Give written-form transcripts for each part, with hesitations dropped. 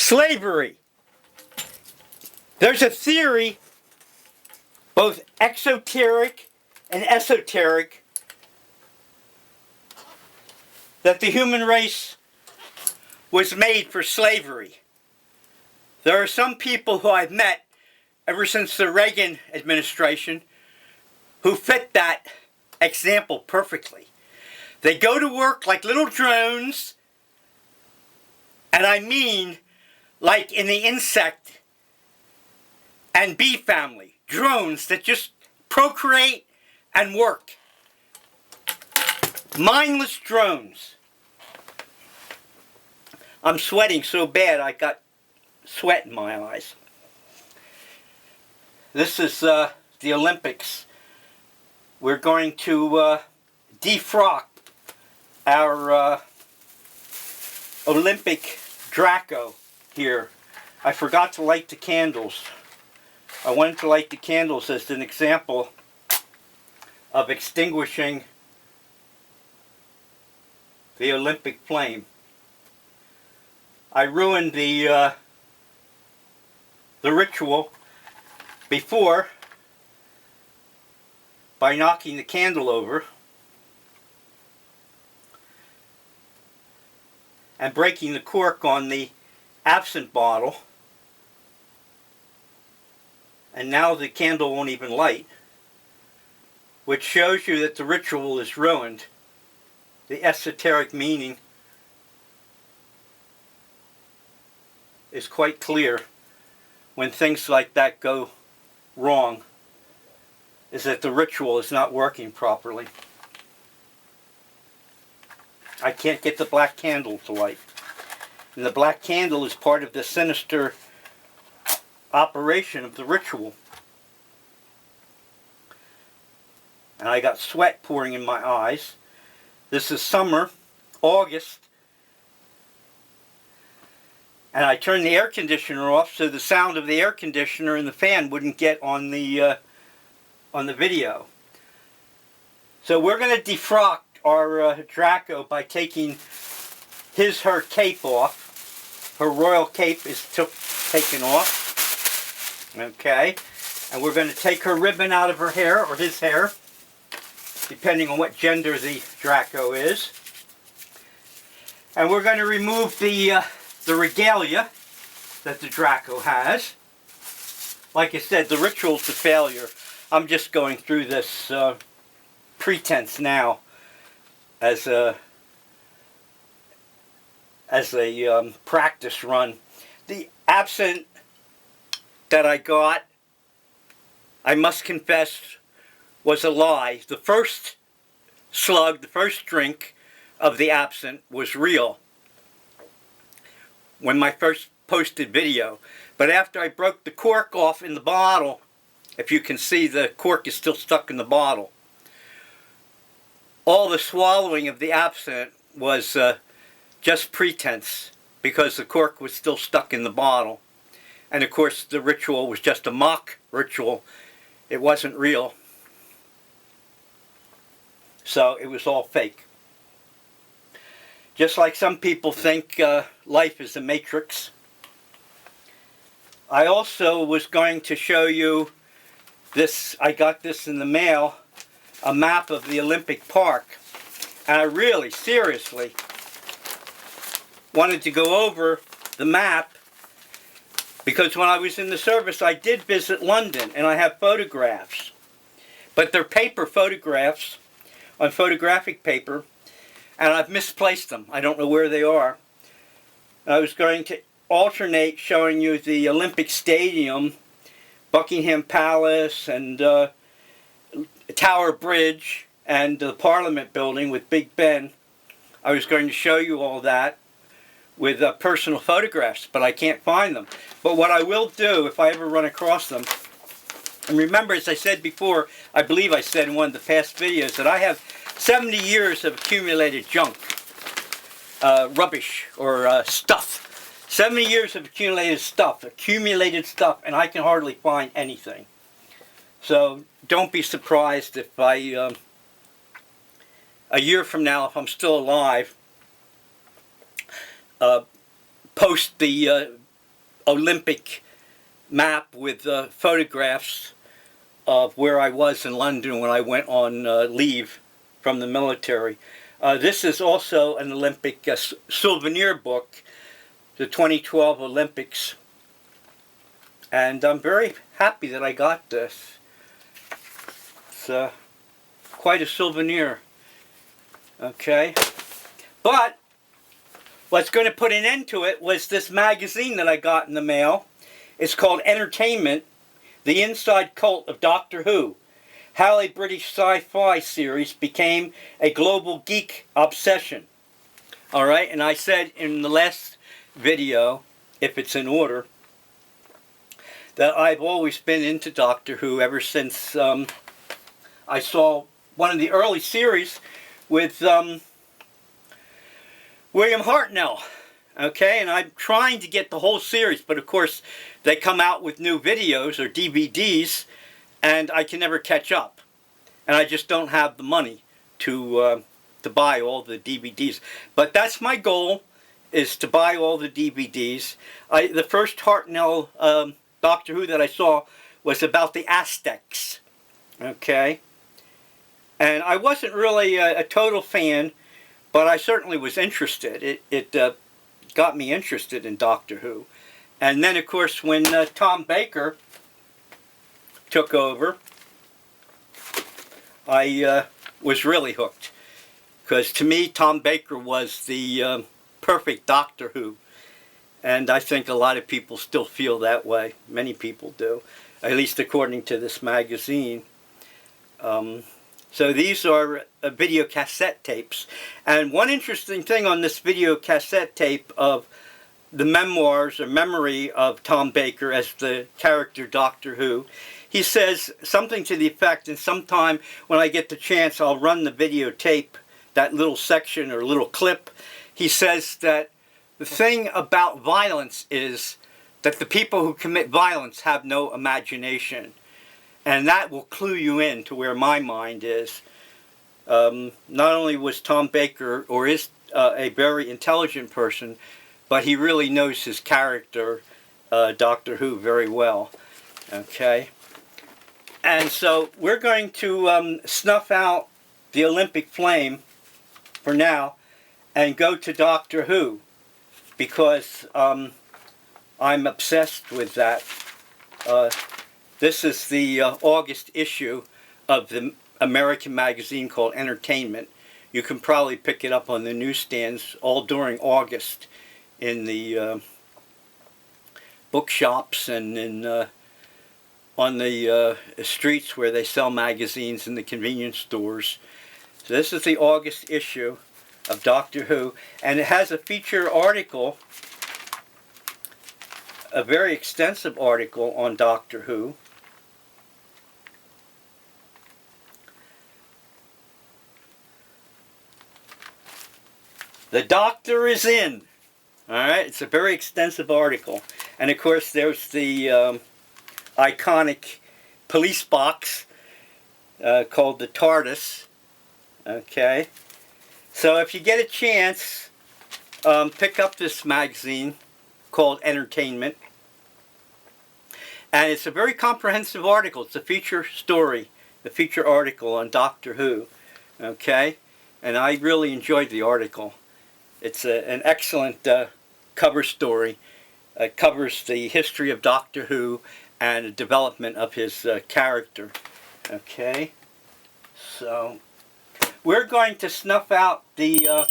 Slavery. There's a theory, both exoteric and esoteric, that the human race was made for slavery. There are some people who I've met ever since the Reagan administration who fit that example perfectly. They go to work like little drones, and I mean like in the insect and bee family, drones that just procreate and work. Mindless drones. I'm sweating so bad I got sweat in my eyes. This is the Olympics. We're going to defrock our Olympic Draco here. I forgot to light the candles. I wanted to light the candles as an example of extinguishing the Olympic flame. I ruined the ritual before by knocking the candle over and breaking the cork on the absinthe bottle, and now the candle won't even light, which shows you that the ritual is ruined. The esoteric meaning is quite clear when things like that go wrong, is that the ritual is not working properly. I can't get the black candle to light. And the black candle is part of the sinister operation of the ritual. And I got sweat pouring in my eyes. This is summer, August, and I turned the air conditioner off so the sound of the air conditioner and the fan wouldn't get on the video. So we're going to defrock our Draco by taking her cape off. Her royal cape is taken off. Okay, and we're going to take her ribbon out of her hair, or his hair, depending on what gender the Draco is. And we're going to remove the regalia that the Draco has. Like I said, the ritual's a failure. I'm just going through this pretense now as a practice run. The absinthe that I got, I must confess, was a lie. The first slug, the first drink of the absinthe was real when my first posted video. But after I broke the cork off in the bottle, if you can see, the cork is still stuck in the bottle. All the swallowing of the absinthe was just pretense, because the cork was still stuck in the bottle. And of course the ritual was just a mock ritual. It wasn't real. So it was all fake. Just like some people think life is a matrix. I also was going to show you this. I got this in the mail, a map of the Olympic Park. And I really, seriously wanted to go over the map, because when I was in the service I did visit London, and I have photographs. But they're paper photographs on photographic paper, and I've misplaced them. I don't know where they are. I was going to alternate showing you the Olympic Stadium, Buckingham Palace, and Tower Bridge, and the Parliament Building with Big Ben. I was going to show you all that with personal photographs, but I can't find them. But what I will do, if I ever run across them, and remember, as I said before, I believe I said in one of the past videos, that I have 70 years of accumulated junk, rubbish, or stuff. 70 years of accumulated stuff, and I can hardly find anything. So don't be surprised if I, a year from now, if I'm still alive, post the Olympic map with photographs of where I was in London when I went on leave from the military. This is also an Olympic souvenir book, the 2012 Olympics. And I'm very happy that I got this. It's quite a souvenir. Okay. But what's going to put an end to it was this magazine that I got in the mail. It's called Entertainment, The Inside Cult of Doctor Who. How a British sci-fi series became a global geek obsession. Alright, and I said in the last video, if it's in order, that I've always been into Doctor Who ever since I saw one of the early series with William Hartnell. Okay, and I'm trying to get the whole series, but of course they come out with new videos or DVDs, and I can never catch up. And I just don't have the money to buy all the DVDs. But that's my goal, is to buy all the DVDs. The first Hartnell Doctor Who that I saw was about the Aztecs. Okay, and I wasn't really a total fan, but I certainly was interested. It got me interested in Doctor Who. And then, of course, when Tom Baker took over, I was really hooked. Because to me, Tom Baker was the perfect Doctor Who. And I think a lot of people still feel that way. Many people do, at least according to this magazine. So these are video cassette tapes. And one interesting thing on this video cassette tape of the memoirs or memory of Tom Baker as the character Doctor Who, he says something to the effect, and sometime when I get the chance I'll run the videotape, that little section or little clip. He says that the thing about violence is that the people who commit violence have no imagination. And that will clue you in to where my mind is. Not only was Tom Baker, or is a very intelligent person, but he really knows his character, Doctor Who, very well. Okay? And so we're going to snuff out the Olympic flame for now and go to Doctor Who, because I'm obsessed with that. This is the August issue of the American magazine called Entertainment. You can probably pick it up on the newsstands all during August in the bookshops and in on the streets where they sell magazines in the convenience stores. So this is the August issue of Doctor Who, and it has a feature article, a very extensive article on Doctor Who. The Doctor is in. Alright, it's a very extensive article. And of course there's the iconic police box called the TARDIS. Okay. So if you get a chance, pick up this magazine called Entertainment. And it's a very comprehensive article. It's a feature story, a feature article on Doctor Who. Okay. And I really enjoyed the article. It's an excellent cover story. It covers the history of Doctor Who and the development of his character. Okay, so we're going to snuff out the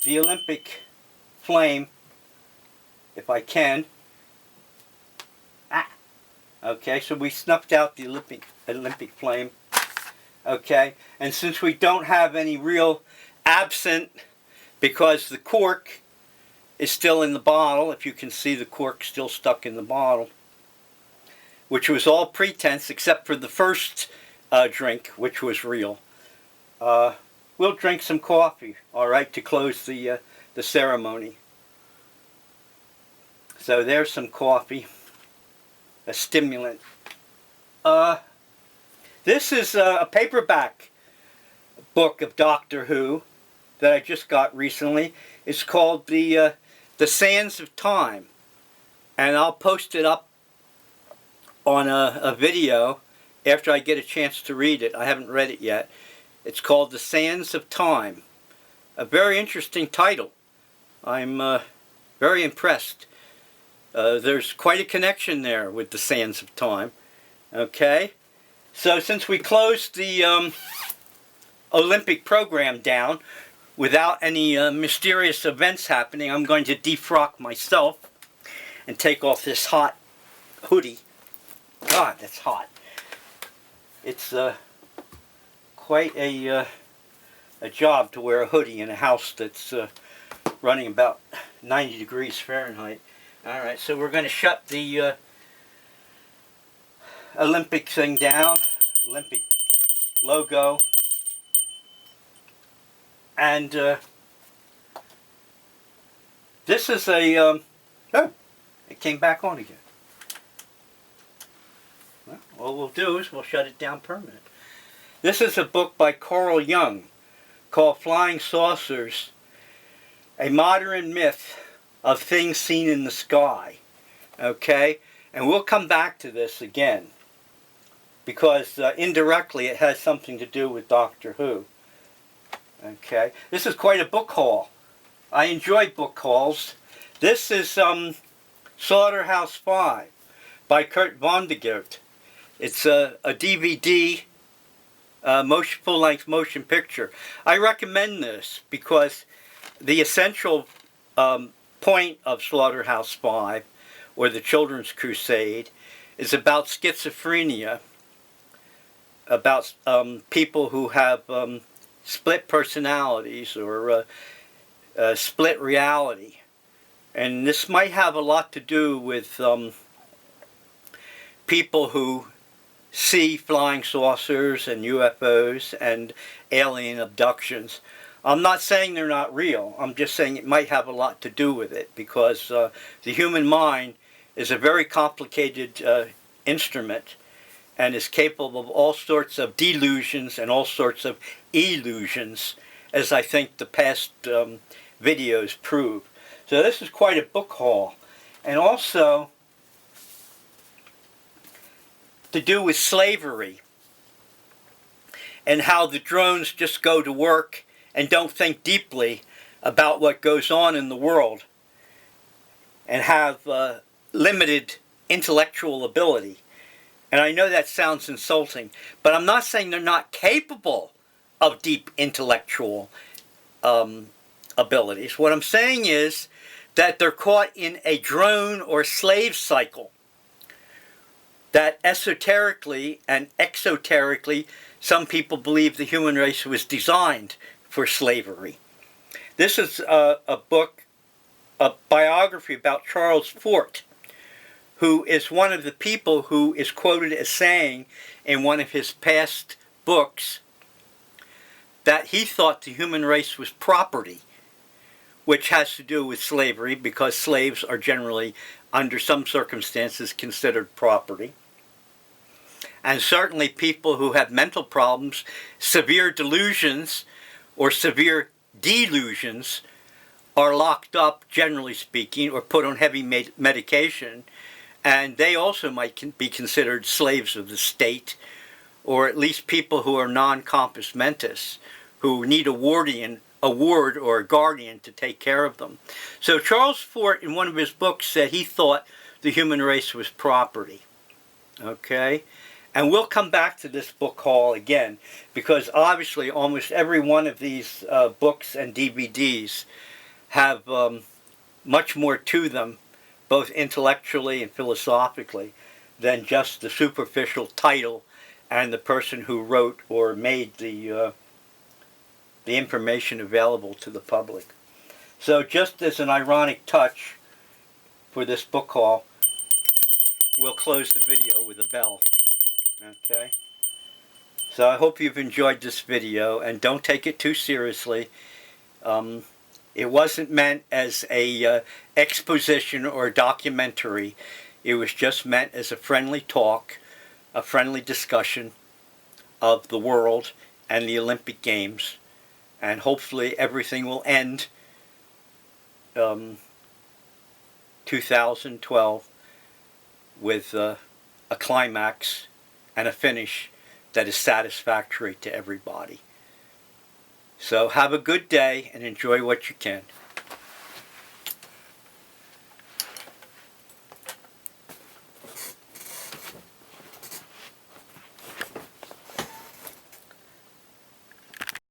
Olympic flame, if I can. Okay, so we snuffed out the Olympic flame. Okay, and since we don't have any real absinthe, because the cork is still in the bottle, if you can see the cork still stuck in the bottle, which was all pretense except for the first drink, which was real. We'll drink some coffee, all right, to close the ceremony. So there's some coffee, a stimulant. This is a paperback book of Doctor Who that I just got recently. It's called the The Sands of Time. And I'll post it up on a video after I get a chance to read it. I haven't read it yet. It's called The Sands of Time. A very interesting title. I'm very impressed. There's quite a connection there with The Sands of Time. Okay? So since we closed the Olympic program down without any mysterious events happening, I'm going to defrock myself and take off this hot hoodie. God, that's hot. It's quite a job to wear a hoodie in a house that's running about 90 degrees Fahrenheit. Alright, so we're going to shut the Olympic thing down. Olympic logo. And this is a... oh, it came back on again. Well, what we'll do is we'll shut it down permanent. This is a book by Carl Jung called Flying Saucers, a modern myth of things seen in the sky. Okay? And we'll come back to this again because indirectly it has something to do with Doctor Who. Okay? This is quite a book haul. I enjoy book hauls. This is Slaughterhouse 5 by Kurt Vonnegut. It's a DVD full-length motion picture. I recommend this because the essential point of Slaughterhouse 5, or the Children's Crusade, is about schizophrenia, about people who have split personalities or split reality. And this might have a lot to do with people who see flying saucers and UFOs and alien abductions. I'm not saying they're not real. I'm just saying it might have a lot to do with it because the human mind is a very complicated instrument and is capable of all sorts of delusions and all sorts of illusions, as I think the past videos prove. So this is quite a book haul. And also to do with slavery and how the drones just go to work and don't think deeply about what goes on in the world and have limited intellectual ability. And I know that sounds insulting, but I'm not saying they're not capable of deep intellectual abilities. What I'm saying is that they're caught in a drone or slave cycle that esoterically and exoterically some people believe the human race was designed for slavery. This is a book, a biography about Charles Fort, who is one of the people who is quoted as saying in one of his past books that he thought the human race was property, which has to do with slavery because slaves are generally, under some circumstances, considered property. And certainly people who have mental problems, severe delusions, or severe delusions are locked up, generally speaking, or put on heavy medication, and they also might be considered slaves of the state, or at least people who are non-compos mentis, who need a ward or a guardian to take care of them. So Charles Fort, in one of his books, said he thought the human race was property. Okay? And we'll come back to this book haul again, because obviously almost every one of these books and DVDs have much more to them, both intellectually and philosophically, than just the superficial title and the person who wrote or made the information available to the public. So just as an ironic touch for this book haul, we'll close the video with a bell. Okay? So I hope you've enjoyed this video, and don't take it too seriously. It wasn't meant as a exposition or a documentary. It was just meant as a friendly talk, a friendly discussion of the world and the Olympic Games. And hopefully everything will end 2012 with a climax and a finish that is satisfactory to everybody. So have a good day and enjoy what you can.